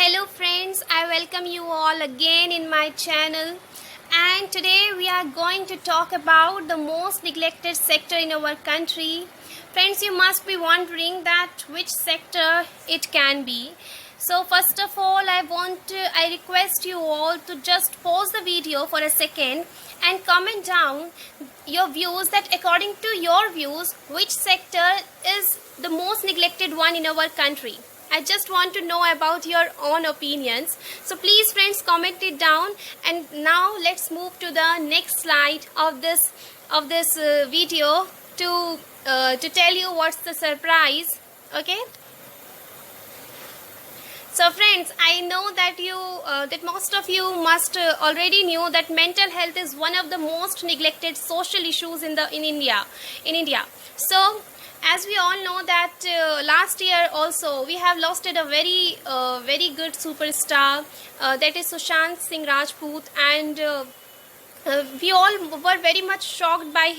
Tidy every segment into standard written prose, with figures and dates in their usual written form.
Hello friends, I welcome you all again in my channel, and today we are going to talk about the most neglected sector in our country. Friends, you must be wondering that which sector it can be. So first of all, I request you all to just pause the video for a second and comment down your views, that according to your views, which sector is the most neglected one in our country. I just want to know about your own opinions. So please friends, comment it down. And now let's move to the next slide of this video to tell you what's the surprise. Okay. So friends, I know that that most of you must already knew that mental health is one of the most neglected social issues in India. So as we all know that last year also we have lost a very good superstar, that is Sushant Singh Rajput, and we all were very much shocked by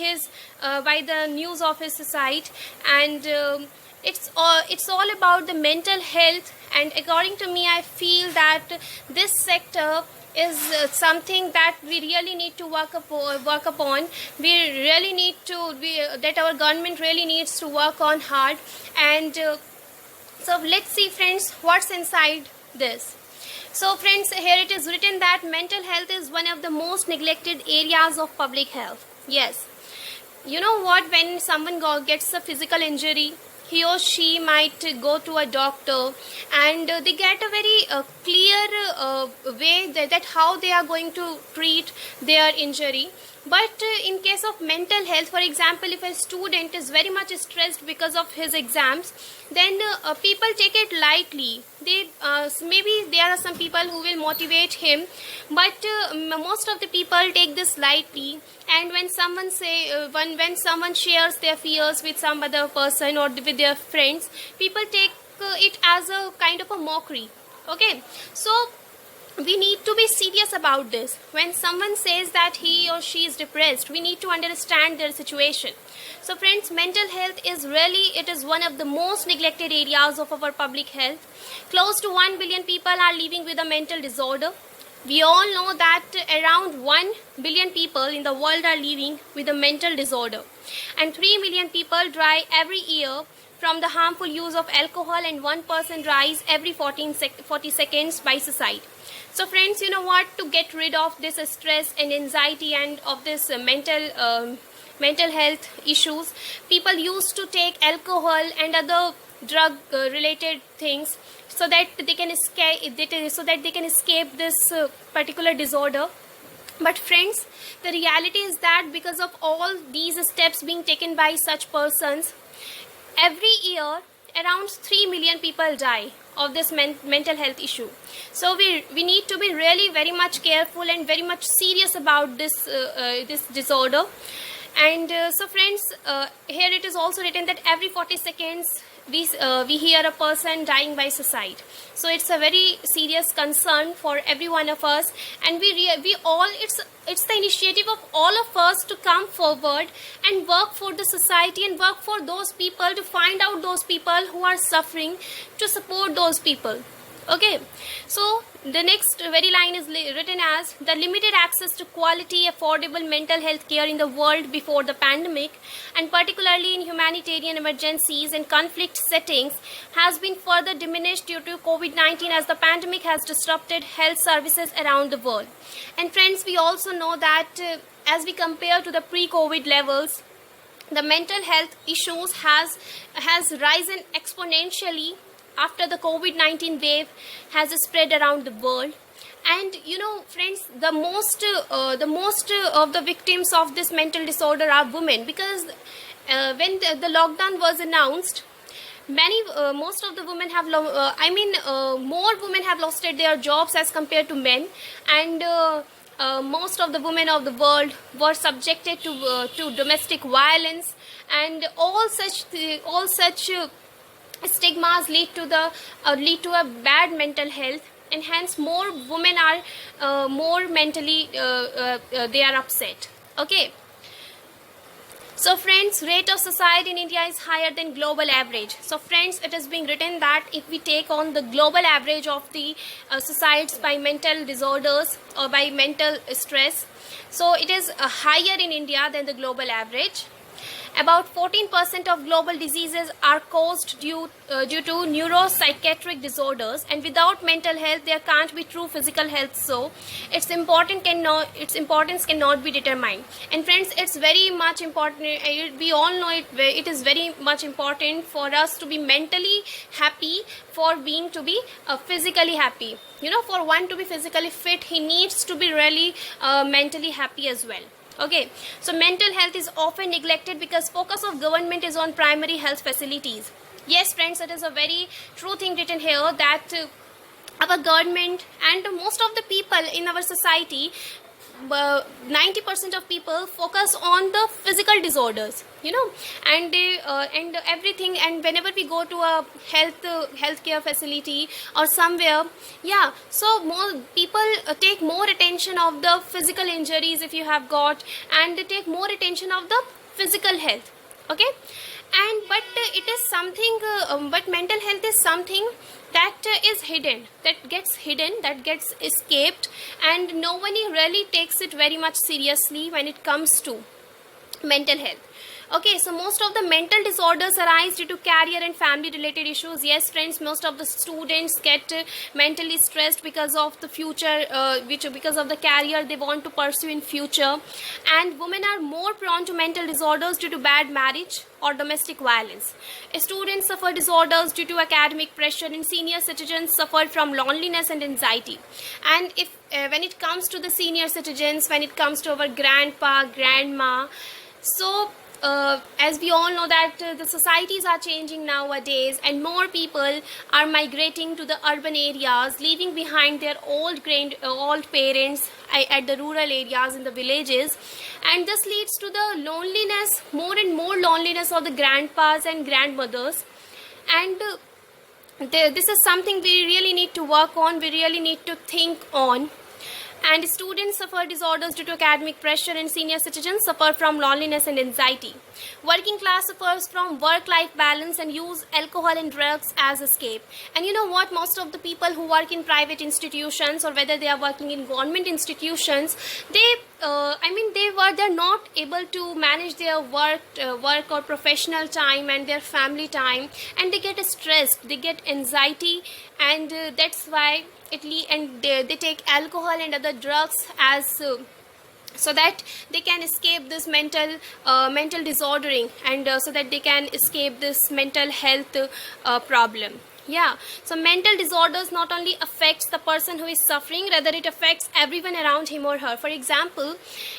the news of his suicide. And it's all about the mental health. And according to me, I feel that this sector is something that we really need to work upon. We really need to that our government really needs to work on hard. And so let's see friends, what's inside this. So friends, here it is written that mental health is one of the most neglected areas of public health. Yes, you know what, when someone gets a physical injury, he or she might go to a doctor, and they get a very clear way that how they are going to treat their injury. But in case of mental health, for example, if a student is very much stressed because of his exams, then people take it lightly. Maybe there are some people who will motivate him, but most of the people take this lightly. And when someone shares their fears with some other person or with their friends, people take it as a kind of a mockery. Okay, so we need to be serious about this. When someone says that he or she is depressed, we need to understand their situation. So friends, mental health is one of the most neglected areas of our public health. Close to 1 billion people are living with a mental disorder. We all know that around 1 billion people in the world are living with a mental disorder, and 3 million people die every year from the harmful use of alcohol, and one person dies every 40 seconds by suicide. So friends, you know what, to get rid of this stress and anxiety and of this mental health issues, people used to take alcohol and other drug related things so that they can escape this particular disorder. But friends, the reality is that because of all these steps being taken by such persons, every year around 3 million people die of this mental health issue. So we need to be really very much careful and very much serious about this disorder. And so friends, here it is also written that every 40 seconds we hear a person dying by suicide. So it's a very serious concern for every one of us, and we all it's the initiative of all of us to come forward and work for the society and work for those people, to find out those people who are suffering, to support those people. Okay, so the next very line is written as the limited access to quality, affordable mental health care in the world before the pandemic, and particularly in humanitarian emergencies and conflict settings, has been further diminished due to COVID-19, as the pandemic has disrupted health services around the world. And friends, we also know that as we compare to the pre-COVID levels, the mental health issues has risen exponentially after the COVID-19 wave has spread around the world. And you know friends, the most of the victims of this mental disorder are women, because when the lockdown was announced, most of the women have more women have lost their jobs as compared to men. And most of the women of the world were subjected to domestic violence, and all such stigmas lead to a bad mental health, and hence more women are more mentally they are upset. Okay, So friends, rate of suicide in India is higher than global average. So friends, it is being written that if we take on the global average of the suicides by mental disorders or by mental stress, so it is higher in India than the global average. About 14% of global diseases are caused due to neuropsychiatric disorders, and without mental health there can't be true physical health. So its importance cannot be determined. And friends, it's very much important, we all know it, it is very much important for us to be mentally happy, for being to be physically happy. You know, for one to be physically fit, he needs to be really mentally happy as well. Okay, so mental health is often neglected because focus of government is on primary health facilities. Yes friends, it is a very true thing written here that our government and most of the people in our society, 90% of people focus on the physical disorders, you know, and they and everything. And whenever we go to a healthcare facility or somewhere, yeah, so more people take more attention of the physical injuries if you have got, and they take more attention of the physical health. Okay, and but it is something but mental health is something that is hidden, that gets escaped, and nobody really takes it very much seriously when it comes to mental health. Okay, so most of the mental disorders arise due to career and family related issues. Yes friends, most of the students get mentally stressed because of the future, because of the career they want to pursue in future. And women are more prone to mental disorders due to bad marriage or domestic violence. Students suffer disorders due to academic pressure, and senior citizens suffer from loneliness and anxiety. And if when it comes to the senior citizens, when it comes to our grandpa, grandma, so as we all know that the societies are changing nowadays, and more people are migrating to the urban areas, leaving behind their old parents at the rural areas in the villages, and this leads to the loneliness, more and more loneliness of the grandpas and grandmothers. And this is something we really need to work on, we really need to think on. And students suffer disorders due to academic pressure, and senior citizens suffer from loneliness and anxiety. Working class suffers from work-life balance and use alcohol and drugs as escape. And you know what, most of the people who work in private institutions, or whether they are working in government institutions, they're not able to manage their work or professional time and their family time, and they get stressed, they get anxiety, and that's why they take alcohol and other drugs as so that they can escape this mental disordering, and so that they can escape this mental health problem. Yeah, so mental disorders not only affects the person who is suffering, rather it affects everyone around him or her. For example,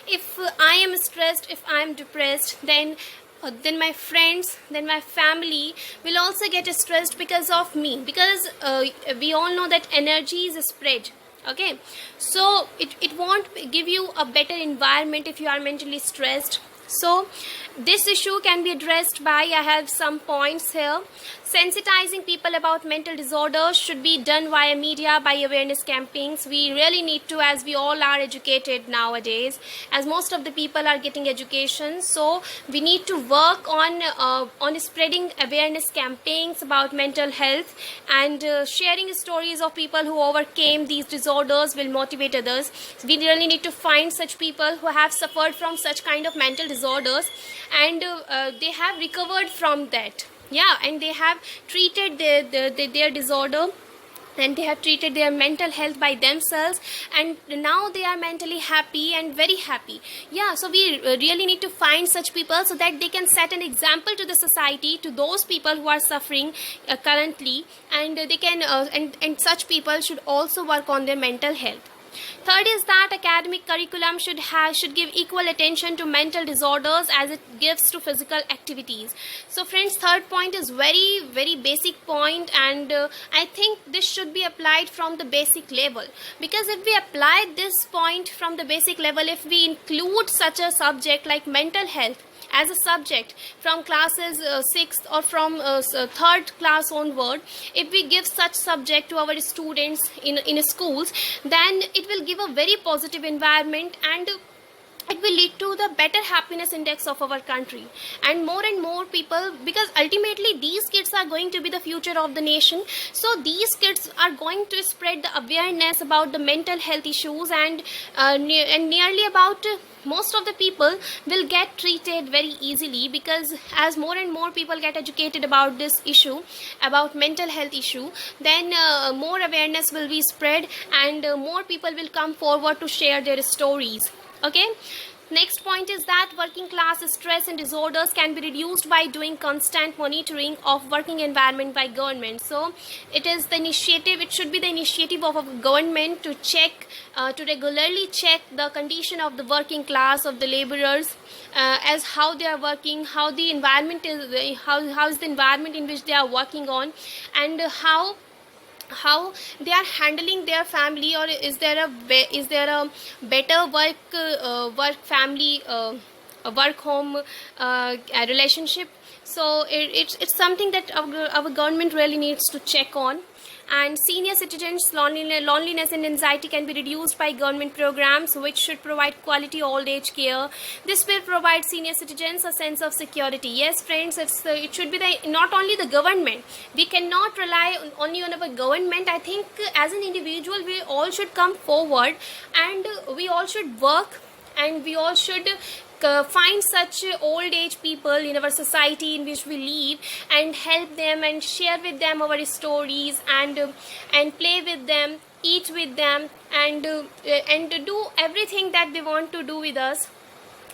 if I am stressed, if I am depressed, then my friends, then my family will also get stressed because of me, because we all know that energy is spread. Okay, so it won't give you a better environment if you are mentally stressed. So this issue can be addressed by, I have some points here. Sensitizing people about mental disorders should be done via media, by awareness campaigns. We really need to, as we all are educated nowadays, as most of the people are getting education, so we need to work on spreading awareness campaigns about mental health, and sharing stories of people who overcame these disorders will motivate others. We really need to find such people who have suffered from such kind of mental disorders, and they have recovered from that. Yeah, and they have treated their disorder, and they have treated their mental health by themselves, and now they are mentally happy and very happy. Yeah, so we really need to find such people so that they can set an example to the society, to those people who are suffering currently, and they can and such people should also work on their mental health. Third is that academic curriculum should give equal attention to mental disorders as it gives to physical activities. So friends, third point is very, very basic point, and I think this should be applied from the basic level, because if we apply this point from the basic level, if we include such a subject like mental health as a subject from classes 6th or from 3rd class onward, if we give such subject to our students in schools, then it will give a very positive environment, and it will lead to the better happiness index of our country, and more people, because ultimately these kids are going to be the future of the nation. So these kids are going to spread the awareness about the mental health issues, and nearly about most of the people will get treated very easily, because as more and more people get educated about this issue, about mental health issue, then more awareness will be spread, and more people will come forward to share their stories. Okay, next point is that working class stress and disorders can be reduced by doing constant monitoring of working environment by government. So it is the initiative, it should be the initiative of a government to check, to regularly check the condition of the working class, of the laborers, as how they are working, how the environment is, how is the environment in which they are working on, and how they are handling their family, or is there a better work family work home relationship. So it's something that our government really needs to check on. And senior citizens loneliness and anxiety can be reduced by government programs which should provide quality old age care. This will provide senior citizens a sense of security. Yes friends, it should be not only the government. We cannot rely only on our government. I think as an individual we all should come forward, and we all should work, and we all should find such old age people in our society in which we live, and help them and share with them our stories, and play with them, eat with them, and do everything that they want to do with us,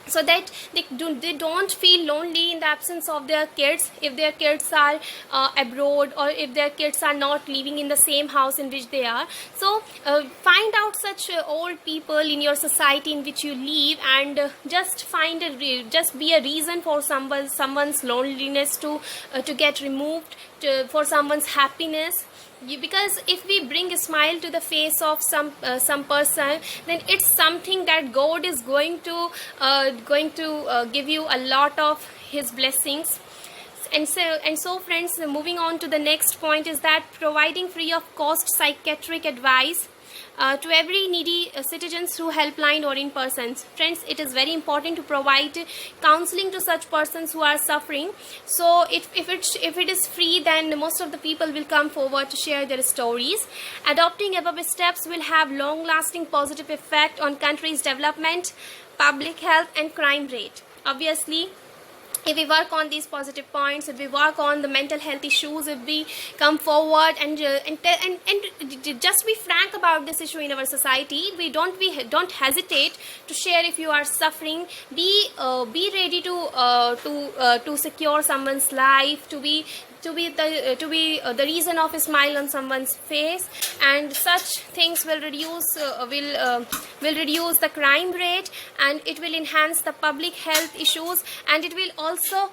so that they don't feel lonely in the absence of their kids, if their kids are abroad, or if their kids are not living in the same house in which they are. So find out such old people in your society in which you live, and just just be a reason for someone's loneliness to get removed, for someone's happiness. Because if we bring a smile to the face of some person, then it's something that God is going to give you a lot of his blessings. And so friends, moving on to the next point is that providing free of cost psychiatric advice to every needy citizens through helpline or in persons. Friends, it is very important to provide counseling to such persons who are suffering. So if it is free, then most of the people will come forward to share their stories. Adopting above steps will have long lasting positive effect on country's development, public health and crime rate. Obviously, if we work on these positive points, if we work on the mental health issues, if we come forward and just be frank about this issue in our society, we don't hesitate to share. If you are suffering, be ready to secure someone's life, to be the reason of a smile on someone's face, and such things will reduce the crime rate, and it will enhance the public health issues, and it will also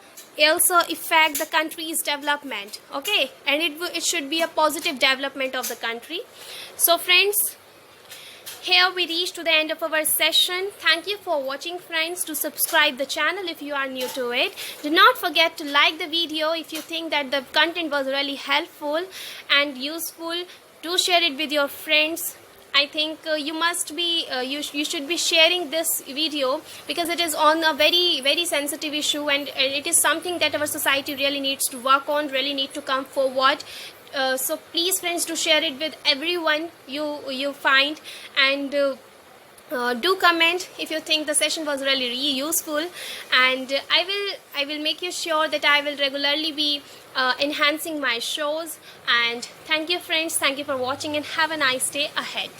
affect the country's development. Okay, and it should be a positive development of the country. So friends, here we reach to the end of our session. Thank you for watching friends. To subscribe the channel if you are new to it. Do not forget to like the video if you think that the content was really helpful and useful. Do share it with your friends. I think you should be sharing this video, because it is on a very very sensitive issue, and it is something that our society really needs to work on, really need to come forward. So please friends, do share it with everyone you find, and do comment if you think the session was really useful, and I will make you sure that I will regularly be enhancing my shows. And thank you friends, thank you for watching, and have a nice day ahead.